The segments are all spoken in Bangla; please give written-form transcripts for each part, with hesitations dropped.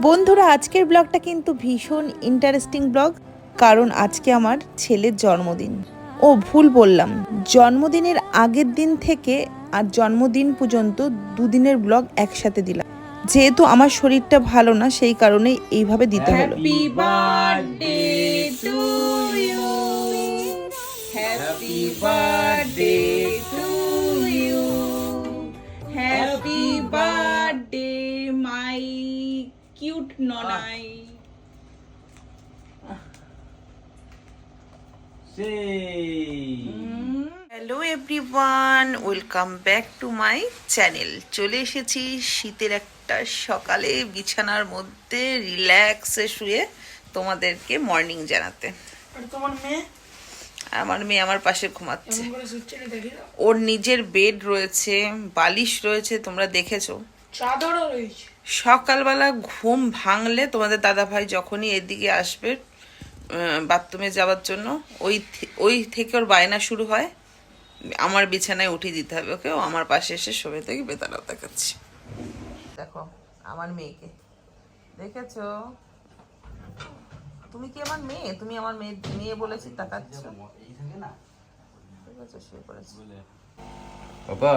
বন্ধুরা, আজকের ব্লগটা কিন্তু ভীষণ ইন্টারেস্টিং ব্লগ, কারণ আজকে আমার ছেলের জন্মদিন। ও ভুল বললাম, জন্মদিনের আগের দিন থেকে আর জন্মদিন পর্যন্ত দুদিনের ব্লগ একসাথে দিলাম। যেহেতু আমার শরীরটা ভালো না, সেই কারণে এইভাবে দিতে হলো। Happy birthday to you, happy birthday to you, happy birthday my cute ননাই। Hello everyone, welcome back to my channel. চলে এসেছি শীতের একটা সকালে বিছানার মধ্যে রিল্যাক্সে শুয়ে তোমাদেরকে মর্নিং জানাতে। আমার মেয়ে আমার পাশে ঘুমাচ্ছে। ওর নিজের বেড রয়েছে, বালিশ রয়েছে, তোমরা দেখেছো, চাদরও রয়েছে। সকালবেলা ঘুম ভাঙলে তোমাদের দাদা ভাই যখনই এদিকে আসবে বাথরুমে যাওয়ার জন্য, ওই থেকে ওর বায়না শুরু হয়, আমার বিছানায় উঠিয়ে দিতে হবে ওকে। ও আমার পাশে এসে শোবে, থেকে বেতারাও দেখাচ্ছি। দেখো আমার মেয়েকে, দেখেছো? তুমি কি আমার মেয়ে? তুমি আমার মেয়ে বলেছি, তাকাচ্ছ। ঠিক আছে, শুয়ে পড়েছি। বাবা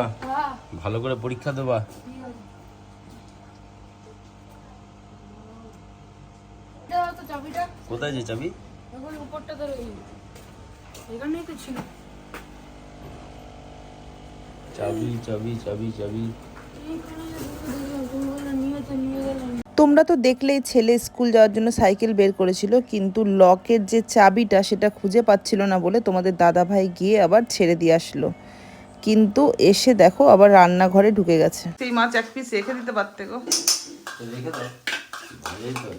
ভালো করে পরীক্ষা দেবা। কোথায় যে চাবি? চাবি চাবি চাবি চাবি। তোমরা তো দেখলেই, ছেলে স্কুল যাওয়ার জন্য সাইকেল বের করেছিল, কিন্তু লকের যে চাবিটা সেটা খুঁজে পাচ্ছিল না বলে তোমাদের দাদা ভাই গিয়ে আবার ছেড়ে দিয়ে আসলো। কিন্তু এসে দেখো আবার রান্নাঘরে ঢুকে গেছে। সেই মাছ এক পিস রেখে দিতে পারতে গো। রেখে দাও, ভালোই তো।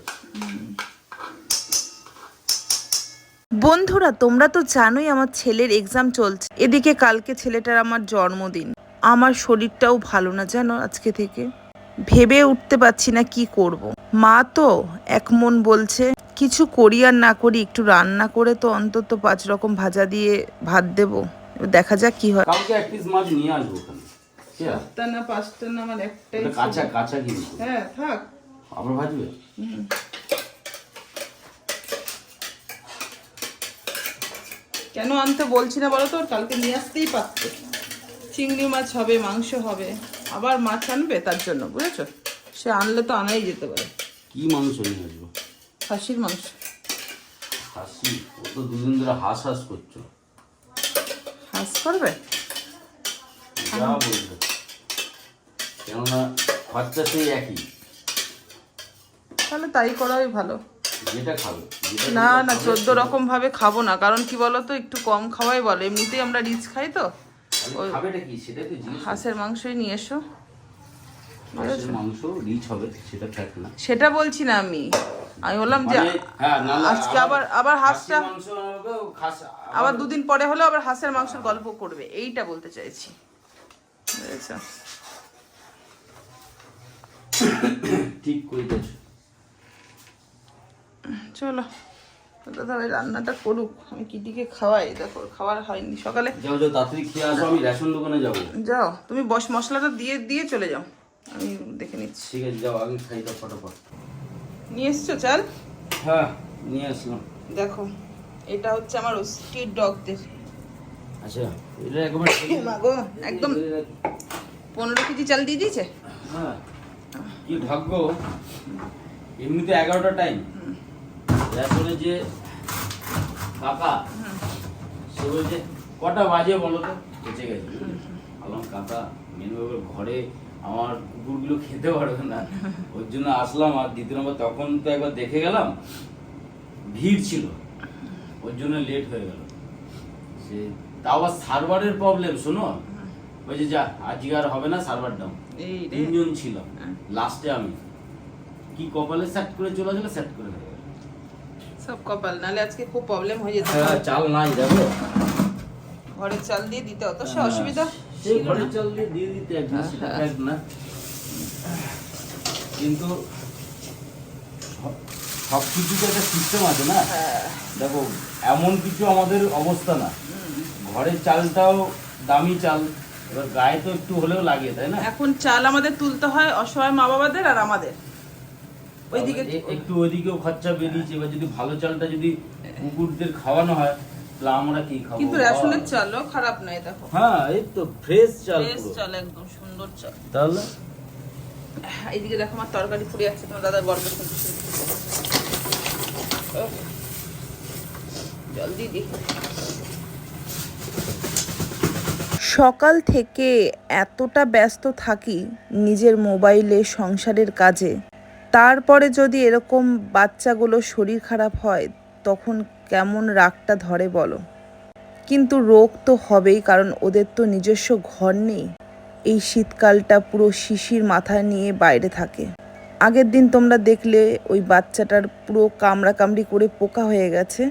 বন্ধুরা, তোমরা তো জানোই আমার ছেলের এক্সাম চলছে, এদিকে কালকে ছেলেটার আমার জন্মদিন। আমার শরীরটাও ভালো না জানো, আজকে থেকে ভেবে উঠতে পারছি না কি করব। মা তো এক মন বলছে কিছু করি আর না করি, একটু রান্না করে তো অন্তত 5 রকম ভাজা দিয়ে ভাত দেবো। দেখা যাক কি হয়। কালকে এক পিস মাছ নিয়ে আসবো ওখানে। সাতটা না পাঁচটা না, আমার একটাই। কাঁচা কাঁচা কিন্তু। হ্যাঁ থাক, আবার ভাজবে। কেন আনতে বলছি না বলো তো? কালকে নিয়ে আসতেই পারতে। চিংড়ি মাছ হবে, মাংস হবে, আবার মাছ আনবে তার জন্য, বুঝেছো? সে আনলে তো আনাই যেতে পারে। কি মাংস নিয়ে আসবো? খাসির মাংস। খাসি? ও তো দুদিন ধরে হাঁস হাঁস করছো। হাঁস করবে? যা বলবে, কেননা খরচা সেই একই। তাহলে তাই করাই ভালো। যেটা খাবে না না, 14 রকম ভাবে খাবো না, কারণ কি বলতো, একটু কম খাওয়াই বলো। এমনিতেই আমরা রিচ খাই তো। ওই খাবেটা কি সেটাই তো জিনিস। হাঁসের মাংসই নিয়ে এসো। হাঁসের মাংস রিচ হবে, সেটা ফ্যাক্ট না। সেটা বলছি না আমি বললাম যে আজকে আবার হাঁসটা আবার দুদিন পরে হলো আবার হাঁসের মাংসের গল্প করবে, এইটা বলতে চাইছি, বুঝেছো? ঠিক কইতেছ। চলো দাদা ভাই রান্নাটা করুক, আমি কিটিকে খাওয়াই। দেখো খাওয়ার হয়নি সকালে। যাও যাও, তাড়াতাড়ি খেয়ে আসো, আমি রেশন দোকানে যাবো। যাও তুমি, মশলাটা দিয়ে চলে যাও, আমি দেখে নিচ্ছি। ঠিক আছে যাও, আগে খাই দাও ফটাফট। নিয়ে এসছো চাল? হ্যাঁ নিয়ে আসলাম। দেখো এটা হচ্ছে আমার স্ট্রিট ডগদের। আচ্ছা এটা একেবারে মাগো, একদম 15 কেজি চাল দিয়ে দিয়েছে। হ্যাঁ কি ভাগ্য, এমনিতে 11টা টাইম। তারপরে যে কাকা সে বলছে কটা বাজে বলো তো, বেঁচে গেছে। বললাম কাকা মেনু ঘরে আমার কুকুরগুলো খেতে পারবে না, ওর জন্য আসলাম। আর দ্বিতীয় নম্বর তখন তো একবার দেখে গেলাম, ভিড় ছিল, ওর জন্য লেট হয়ে গেল। সে তা আবার সার্ভারের প্রবলেম, শোনো বলছে যা আজকে আর হবে না, সার্ভার ডাউন। 3 জন ছিল, লাস্টে আমি কি কপালে সেট করে চলে গেল, সেট করে গেল। সব কপাল, নালে আজকে খুব প্রবলেম হয়ে যেত। চাল নাই দেখো, ঘরের চাল দিয়ে দিতে অত সে অসুবিধা। সেই ঘরের চাল দিয়ে দিতে এক না, কিন্তু সব কিছুতে একটা সিস্টেম আছে না। দেখো এমন কিছু আমাদের অবস্থা না, ঘরের চালটাও দামি চাল, এবার গায়ে তো একটু হলেও লাগে, তাই না? এখন চাল আমাদের তুলতে হয় অসহায় মা বাবাদের আর আমাদের। ওইদিকে একটু ওইদিকেও খরচা বেরিয়েছে। এবার যদি ভালো চালটা যদি কুকুরদের খাওয়ানো হয় তাহলে আমরা কি খাবো? কিন্তু রেশনের চালও খারাপ নয়, দেখো। হ্যাঁ, এই তো ফ্রেশ চাল, ফ্রেশ পুরো চাল, একদম সুন্দর চাল। তাহলে এইদিকে দেখো আমার তরকারি পুড়ে যাচ্ছে, তোমার দাদার গল্প শুনতে শুনতে। জলদি দি। সকাল থেকে এতটা ব্যস্ত থাকি নিজের মোবাইলে, সংসারের কাজে, তারপরে যদি এরকম বাচ্চাগুলো শরীর খারাপ হয় তখন কেমন রাগটা ধরে বলো। কিন্তু রোগ তো হবেই, কারণ ওদের তো নিজস্ব ঘর নেই। এই শীতকালটা পুরো শিশির মাথায় নিয়ে বাইরে থাকে। আগের দিন তোমরা দেখলে ওই বাচ্চাটার পুরো কামড়াকামড়ি করে পোকা হয়ে গেছে।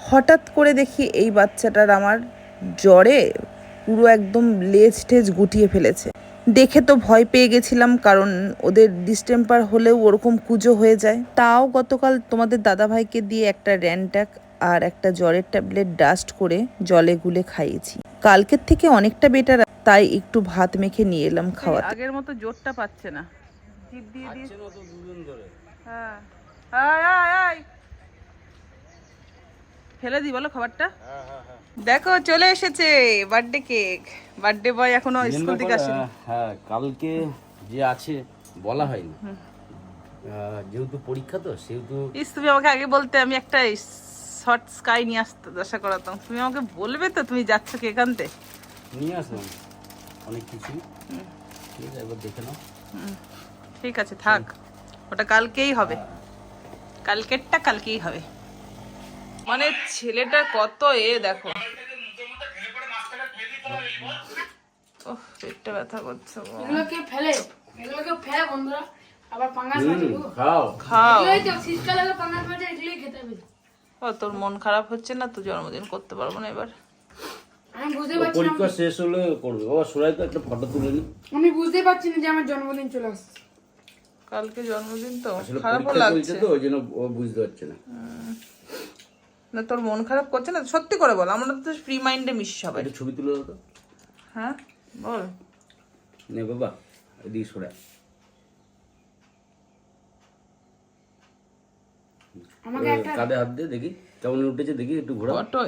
হঠাৎ করে দেখি এই বাচ্চাটার আমার জ্বরে পুরো একদম লেজ টেজ গুটিয়ে ফেলেছে। দেখে তো ভয় পেয়ে গেছিলাম, কারণ ওদের ডিস্টেম্পার হলেও ওরকম কুজো হয়ে যায়। তাও গতকাল তোমাদের দাদাভাইকে দিয়ে একটা র্যানট্যাক আর একটা জ্বরের ট্যাবলেট ডাস্ট করে জলে গুলে খাইয়েছি। কালকের থেকে অনেকটা বেটার, তাই একটু ভাত মেখে নিয়ে এলাম খাওয়াতে। আগের মতো জোরটা পাচ্ছে না, জিভ দিয়ে দিয়ে। খাচ্ছে না তো দুদিন ধরে। হ্যাঁ, আয় আয় আয়, ফেলে দিই বলো খাবারটা। দেখো চলে এসেছে বার্থডে কেক। বার্থডে বয় এখনো স্কুল থেকে আসেনি। হ্যাঁ, কালকে যে আছে বলা হয়নি, যেহেতু পরীক্ষা তো সেহেতু। তুমি আমাকে আগে বলতে আমি একটা শর্ট স্কাই নিয়ে আসতে আশা করাতাম। তুমি আমাকে বলবে তো তুমি যাচ্ছ কেক আনতে। নিয়ে আসলাম অনেক কিছু। ঠিক আছে, এবার দেখে নাও। ঠিক আছে, থাক, ওটা কালকেই হবে। কালকেরটা কালকেই হবে। মানে ছেলেটা কত দেখো। ওহ, পেটটা ব্যথা করছে গো। এগুলোকে ফেলে বন্ধুরা, আবার পাঙ্গাস মাছ খাও খাও। এগুলোই তো শীতকালে তো পাঙ্গাস মাছ এগুলোই খেতে হবে। ও, তোর মন খারাপ হচ্ছে না তো? জন্মদিন করতে পারবো না এবার। আমি বুঝতে পারছি না, পরীক্ষা শেষ হলে করবে। বাবা সুরাই তো একটা ফটো তুলে নি। আমি বুঝতে পারছি না যে আমার জন্মদিন চলে আসছে। কালকে জন্মদিন তো, আসলে খারাপও পরীক্ষা চলছে লাগছে। তো ওই জন্য ও বুঝতে পারছে না। না, তোর মন খারাপ করছে না? সত্যি করে বল, আমরা তো ফ্রি মাইন্ডে মিশি সবাই। একটা ছবি তুলে দাও তো। হ্যাঁ বল। নে বাবা, এদিকে সরে। আমাকে একটা কাঁধে হাত দিয়ে দেখি কেমন উঠেছে, দেখি একটু ঘোরা। ফটো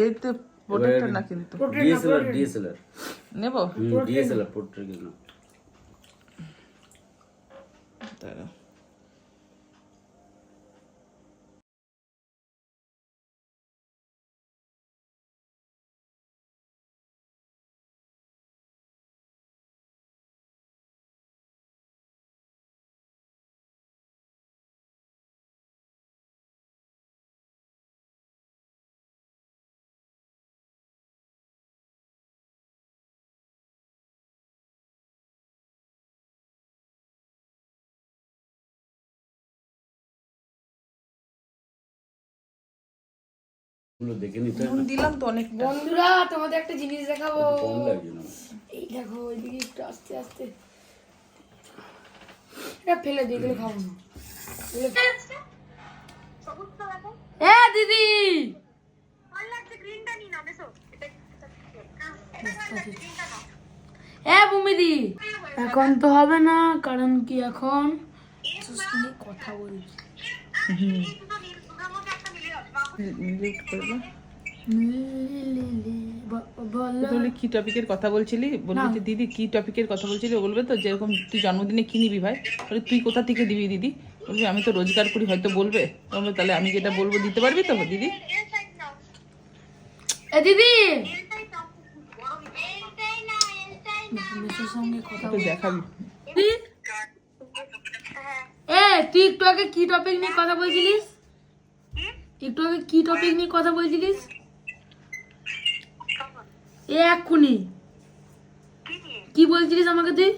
এইতে প্রোটেক্টর না কিন্তু। ডিএসএলআর নেব। ডিএসএলআর পোর্ট্রেট না। দাঁড়াও। গুলো দেখে নিতে হয় নুন না? দিলাম তো অনেক। বন্ধুরা তোমাদের একটা জিনিস দেখাবো। একটু কম লাগছে না? এই দেখো ওইদিকে একটু আস্তে আস্তে এটা ফেলে দিয়ে গেলে খাবো না। এ দিদি, এ বুমিদি, এখন তো হবে না, কারণ কি এখন কথা বলছি। বললি কি টপিকের কথা বলছিলি? বলবি যে দিদি কি টপিকের কথা বলছিলি? ও বলবে তো যেরকম তুই জন্মদিনে কি নিবি ভাই? বলে তুই কোথা থেকে দিবি দিদি? বলবি আমি তো রোজগার করি, হয়তো বলবে। বলবে তাহলে আমি যেটা বলবো দিতে পারবি তো দিদি? এ দিদি, তোকে দেখাবি। এ তুই একটু আগে কি টপিক নিয়ে কথা বলছিলিস? একটু আগে কি টপিক নিয়ে কথা বলছিলিস? এ এক্ষুনি কি বলছিলিস আমাকে তুই?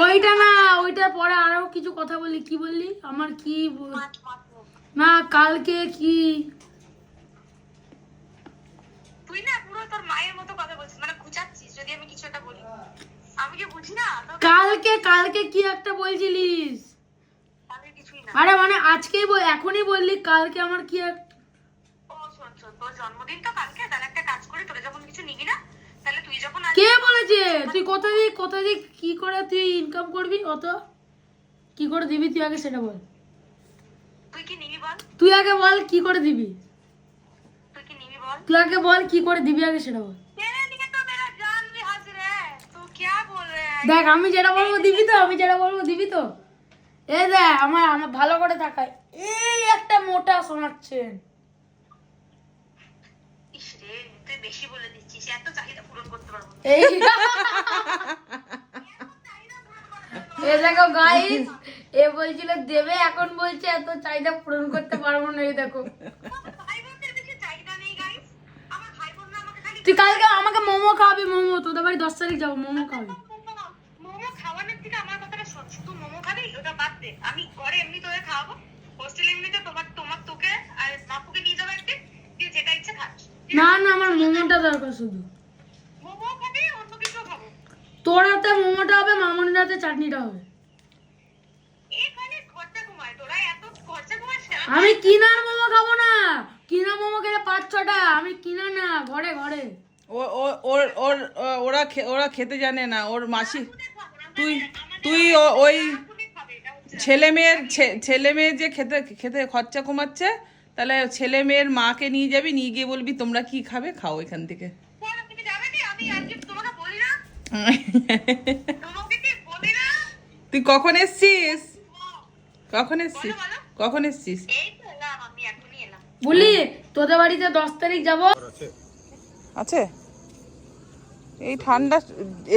ওইটা না, ওইটা পরে আরো কিছু কথা বললি। কি বললি? আমার কি না কালকে কি তুই না পুরো তোর মায়ের মতো কথা বলছিস, মানে খুঁচাচ্ছিস যদি আমি কিছু একটা বলি। আমি কি বুঝি না? কালকে কি একটা বলছিলিস? আমি কিছুই না। আরে মানে আজকেই এখনই বললি কালকে আমার কি ও শোন, তোর জন্মদিন তো কালকে, তাহলে একটা কাজ করি, তোরা যখন কিছু নিবি না তাহলে তুই যখন কে বলেছে তুই কোথা দিয়ে কি করে তুই ইনকাম করবি অত কি করে দিবি তুই আগে সেটা বল তুই কি নিবি বল, তুই আগে বল কি করে দিবি তুই কি নিবি বল। তুই আগে বল কি করে দিবি আগে সেটা বল तेरे लिए तो मेरा जान भी हाजिर है, तू क्या बोल रहा है। দেখ আমি যেটা বলবো দিবি তো এই দেখ আমার ভালো করে তাকায় এই একটা মোটা শোনাচ্ছেন ইস রে, তুই বেশি বলে দিচ্ছিস, এত চাহিদা পূরণ করতে পারবো না। এই এই দেখো গাইস এ বলছিল দেবে এখন বলছে এত চাহিদা পূরণ করতে পারবো না এই দেখো আমার ভাই বোনদের বেশি চাহিদা নেই গাইস, আমার ভাই বোনরা আমাকে খালি তুই কালকে আমাকে মোমো খাওয়াবি মোমো তোদের বাড়ি 10 তারিখ যাবো মোমো খাওয়াবি মোমো খাওয়ানোর থেকে আমার কথাটা শোন, শুধু মোমো খাবি ওটা বাদ দে, আমি ঘরে এমনি তোকে খাওয়াবো, হোস্টেলে এমনিতে তোকে আর মাপুকে নিয়ে যাবো একদিন, দিয়ে যেটা ইচ্ছে খাস। না আমার মোমোটা দরকার শুধু মোমো খাবি, অন্য কিছু খাবো। তোর হাতে মোমোটা হবে মামনির হাতে চাটনিটা হবে এখানে খরচা কমায়, তোরা এত খরচা কমাস কেন? আমি কিনার মোমো খাবো না কিনা মোমো খেলে 5-6টা আমি কিনা না ঘরে ওরা খেতে জানে না, ওর মাসি খাবো না, তুই ওই তুমি খাবে, এটা হচ্ছে ছেলে মেয়ে যে খেতে খরচা কমাচ্ছে, তাহলে ছেলে মেয়ের মাকে নিয়ে যাবি, নিয়ে গিয়ে বলবি তোমরা কি খাবে খাও এখান থেকে। বলো, তুমি যাবে কি? আমি আজকে তোমাকে বলি না, তোমাকে কি বলি না? তুই কখন এসছিস? বলো। এই তো এলাম, আমি এখনই এলাম। বলি তোদের বাড়িতে 10 তারিখ যাবো আছে এই ঠান্ডা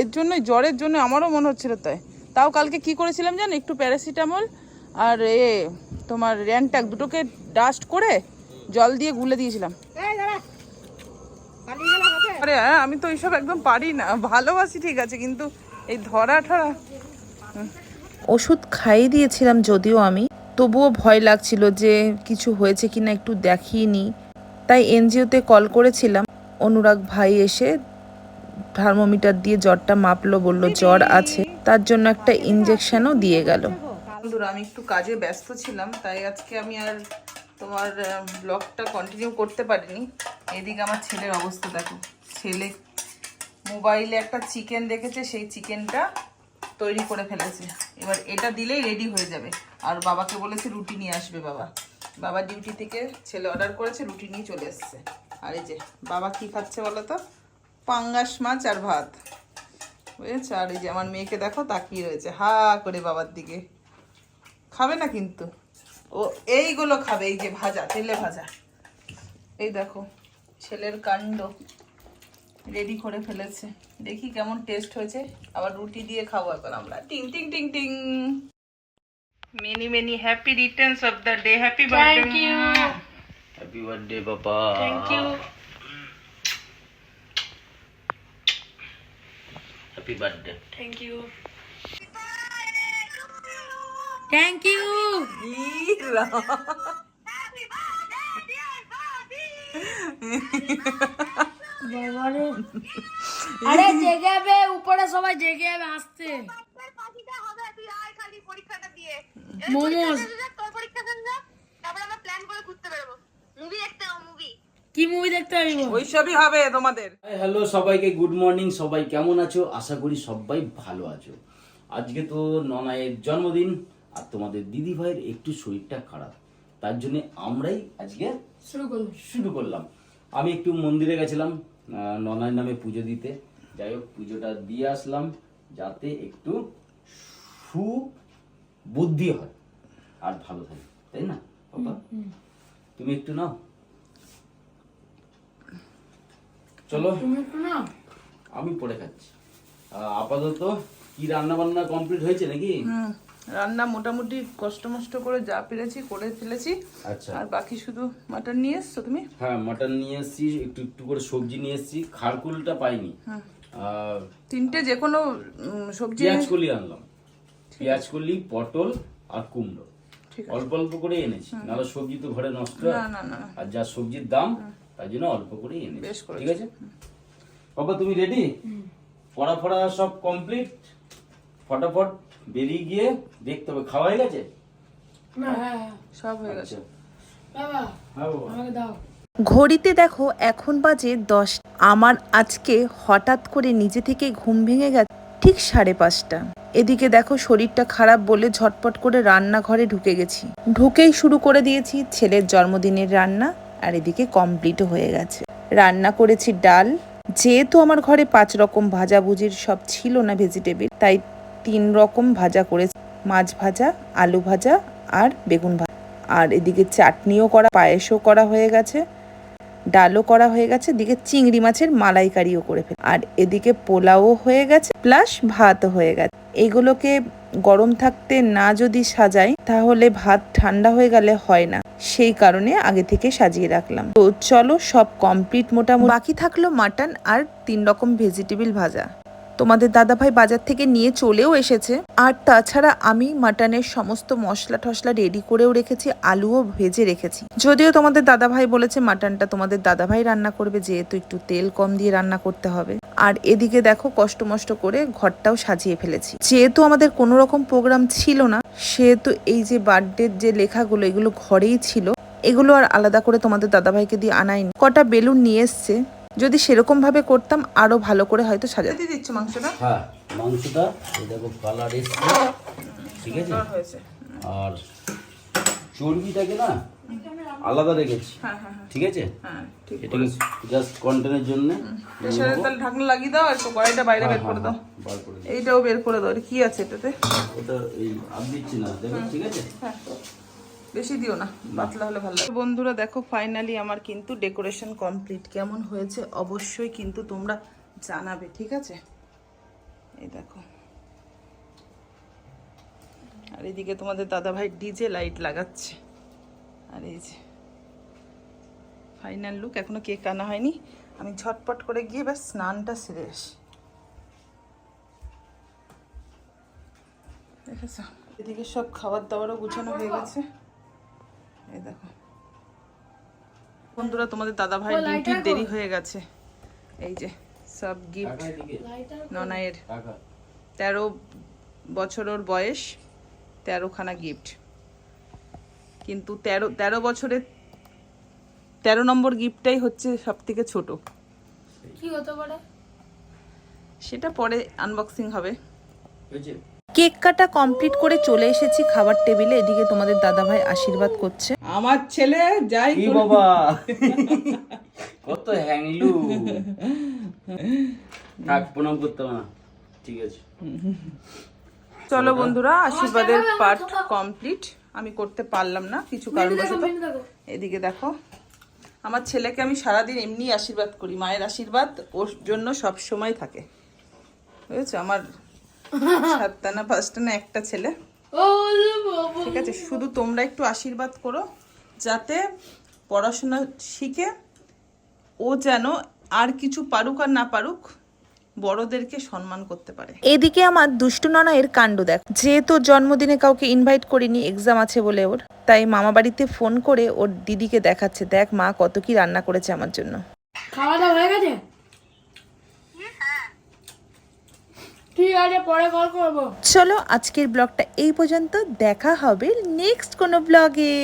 এর জন্য জ্বরের জন্য আমারও মনে হচ্ছিল তাই। তাও কালকে কি করেছিলাম জানো, একটু প্যারাসিটামল আর তোমার র্যানটাক দুটোকে ডাস্ট করে জল দিয়ে গুলে দিয়েছিলাম। আরে হ্যাঁ, আমি তো এইসব একদম পারি না, ভালোবাসি ঠিক আছে, কিন্তু এই ধরা ঠরা। ওষুধ খাইয়ে দিয়েছিলাম যদিও আমি, তবুও ভয় লাগছিল যে কিছু হয়েছে কিনা একটু দেখিয়ে নিই, তাই এনজিওতে কল করেছিলাম। অনুরাগ ভাই এসে থার্মোমিটার দিয়ে জ্বরটা মাপলো, বলল জ্বর আছে, তার জন্য একটা ইনজেকশনও দিয়ে গেল। বন্ধুরা আমি একটু কাজে ব্যস্ত ছিলাম, তাই আজকে আমি আর তোমার ব্লগটা কন্টিনিউ করতে পারিনি। এদিকে আমার ছেলের অবস্থা দেখো, ছেলে মোবাইলে একটা চিকেন দেখেছে, সেই চিকেনটা তৈরি করে ফেলেছে, এবার এটা দিলেই রেডি হয়ে যাবে। আর বাবাকে বলেছে রুটি নিয়ে আসবে, বাবা ডিউটি থেকে ছেলে অর্ডার করেছে, রুটি নিয়ে চলে এসছে। আর এই যে বাবা কি খাচ্ছে বলো তো, পাঙ্গাস মাছ আর ভাত, বুঝেছো? আর এই যে আমার মেয়েকে দেখো তাকিয়ে রয়েছে হা করে বাবার দিকে, খাবে না কিন্তু ও এইগুলো খাবে, এই যে ভাজা, তেলে ভাজা। এই দেখো ছেলের কাণ্ড, রেডি করে ফেলেছে, দেখি কেমন টেস্ট হয়েছে। আবার রুটি দিয়ে খাবো এখন আমরা। টিং টিং টিং টিং। Many happy returns of the day. Happy birthday. Thank you happy birthday বাবা। Thank you happy birthday. Thank you thank you বাবারে আরে জেগে যাবে উপরে সবাই জেগে যাবে আসতে পাখিটা হবে, তুই আয় খালি পরীক্ষাটা দিয়ে। মোমোস তোর পরীক্ষা শেষ হোক, তারপর আমরা প্ল্যান করে ঘুরতে বেরোবো, মুভি দেখতে হবে, মুভি। কি মুভি দেখতে আসবো ওইসবই হবে তোমাদের। হ্যালো সবাইকে, গুড মর্নিং। সবাই কেমন আছো? আশা করি সবাই ভালো আছো। আজকে তো ননায়ের জন্মদিন, আর তোমাদের দিদি ভাইয়ের একটু শরীরটা খারাপ, তার জন্য আমরাই আজকে শুরু করলাম। আমি একটু মন্দিরে গেছিলাম ননায়ের নামে পুজো দিতে, যাই হোক পুজোটা দিয়ে আসলাম, যাতে একটু সুবুদ্ধি হয় আর ভালো থাকে, তাই না বাবা? তুমি একটু নাও, চলো আমি পরে খাচ্ছি। আপাতত কি রান্না বান্না কমপ্লিট হয়েছে নাকি? রান্না মোটামুটি কষ্ট মষ্ট করে যা পেরেছি করে ফেলেছি। আচ্ছা, আর বাকি শুধু মাটন নিয়ে এসছো তুমি? হ্যাঁ মাটন নিয়ে এসেছি, একটু একটু করে সবজি নিয়ে এসেছি, খারকুলটা পাইনি। তিনটে যে কোনো সবজি পেঁয়াজ কলি আনলাম, পেঁয়াজ কলি, পটল আর কুমড়ো, অল্প অল্প করে এনেছি, নাহলে সবজি তো ঘরে নষ্ট হয়, আর যা সবজির দাম তাই জন্য অল্প করে এনেছি। ঠিক আছে বাবা, তুমি রেডি? পড়া ফড়া সব কমপ্লিট, ফটাফট বেরিয়ে গিয়ে দেখতে হবে। খাওয়া হয়ে গেছে? না সব হয়ে গেছে। আচ্ছা, বাবা হ্যাঁ বাবা। আমাকে দাও ঘড়িতে দেখো এখন বাজে 10। আমার আজকে হঠাৎ করে নিজে থেকে ঘুম ভেঙে গেছে ঠিক 5:30। এদিকে দেখো শরীরটা খারাপ বলে ঝটপট করে রান্নাঘরে ঢুকে গেছি। ঢুকেই শুরু করে দিয়েছি ছেলের জন্মদিনের রান্না। আর এদিকে কমপ্লিটও হয়ে গেছে। রান্না করেছি ডাল, যেহেতু আমার ঘরে 5 রকম ভাজাভুজির সব ছিল না ভেজিটেবিল, তাই 3 রকম ভাজা করেছি, মাছ ভাজা, আলু ভাজা আর বেগুন ভাজা। আর এদিকে চাটনিও করা, পায়েসও করা হয়ে গেছে, ডালও করা হয়ে গেছে, এদিকে চিংড়ি মাছের মালাইকারিও করে ফেলে, আর এদিকে পোলাও হয়ে গেছে প্লাস ভাতও হয়ে গেছে। এইগুলোকে গরম থাকতে না যদি সাজাই তাহলে ভাত ঠান্ডা হয়ে গেলে হয় না, সেই কারণে আগে থেকে সাজিয়ে রাখলাম। তো চলো সব কমপ্লিট মোটামুটি। বাকি থাকলো মাটন আর 3 রকম ভেজিটেবিল ভাজা। তোমাদের দাদাভাই বাজার থেকে নিয়ে চলেও এসেছে। আর তাছাড়া আমি মাটনের সমস্ত মশলা টশলা রেডি করেও রেখেছি, আলুও ভেজে রেখেছি। যদিও তোমাদের দাদাভাই বলেছে মাটনটা তোমাদের দাদাভাই রান্না করবে, যেহেতু একটু তেল কম দিয়ে রান্না করতে হবে। আর এদিকে দেখো কষ্ট মষ্ট করে ঘরটাও সাজিয়ে ফেলেছি। যেহেতু আমাদের কোনো রকম প্রোগ্রাম ছিল না, সেহেতু এই যে বার্থডের যে লেখাগুলো এগুলো ঘরেই ছিল, এগুলো আর আলাদা করে তোমাদের দাদাভাইকে দিয়ে আনাইনি। কটা বেলুন নিয়ে এসছে, যদি সেরকম ভাবে করতাম আরো ভালো করে হয়তো সাজাতে দিচ্ছ মাংসটা। হ্যাঁ, মাংসটা এই দেখো কালার এসছে, ঠিক আছে। আর চর্বিটাকে না আলাদা রেখেছি, ঠিক আছে। এটাকে জাস্ট কন্টেনের জন্য প্রেসারের তাহলে ঢাকনা লাগিয়ে দাও, একটু কড়াইটা বাইরে বের করে দাও, এইটাও বের করে দাও। কি আছে এটাতে? ওটা এই আপ দিচ্ছি না, দেখো, ঠিক আছে। বেশি দিও না, পাতলা হলে ভালো লাগে। বন্ধুরা দেখো ফাইনালি আমার কিন্তু ডেকোরেশন কমপ্লিট। কেমন হয়েছে অবশ্যই কিন্তু তোমরা জানাবে, ঠিক আছে। এই দেখো, আর এদিকে তোমাদের দাদাভাই ডিজে লাইট লাগাচ্ছে। আর এই যে ফাইনাল লুক। এখনো কেক আনা হয়নি, আমি ঝটপট করে গিয়ে ব্যাস স্নানটা সেরে আসি। দেখেছ, এদিকে সব খাবার দাবারও গুছানো হয়ে গেছে। এই দেখো বন্ধুরা, তোমাদের দাদাভাই ডিউটির দেরি হয়ে গেছে। এই যে সব গিফট ননায়ের, 13 বছর ওর বয়স, 13খানা গিফট। কিন্তু 13 বছরের 13 নম্বর গিফটটাই হচ্ছে সব থেকে ছোট। কি হতে পারে সেটা পরে আনবক্সিং হবে। হয়েছে। কেক কাটা কমপ্লিট করে চলে এসেছি খাবার টেবিলে। এদিকে তোমাদের দাদাভাই আশীর্বাদ করছে। আমার ছেলে যাই কি বাবা, কত হ্যাংলু, থাক প্রণাম করতে হবে না, ঠিক আছে। চলো বন্ধুরা, আশীর্বাদের পার্ট কমপ্লিট। আমি করতে পারলাম না কিছু কারণবশত। এদিকে দেখো, আমার ছেলেকে আমি সারাদিন এমনি আশীর্বাদ করি, মায়ের আশীর্বাদ ওর জন্য সব সময় থাকে, বুঝেছো। আমার 7টা না 5টা না একটা ছেলে, ঠিক আছে। শুধু তোমরা একটু আশীর্বাদ করো যাতে পড়াশোনা শিখে ও যেন আর কিছু পারুক আর না পারুক বড়দেরকে সম্মান করতে পারে। এদিকে আমার দুষ্টু ননায়ের কাণ্ড দেখ। যেহেতু জন্মদিনে কাউকে ইনভাইট করিনি, এক্সাম আছে বলে ওর, তাই মামা বাড়িতে ফোন করে ওর দিদিকে দেখাচ্ছে, দেখ মা কত কি রান্না করেছে আমার জন্য। খাওয়া দাওয়া হয়ে গেছে? ঠিক আছে, পরে কল করবো। চলো আজকের ব্লগটা এই পর্যন্ত, দেখা হবে নেক্সট কোনো ব্লগে।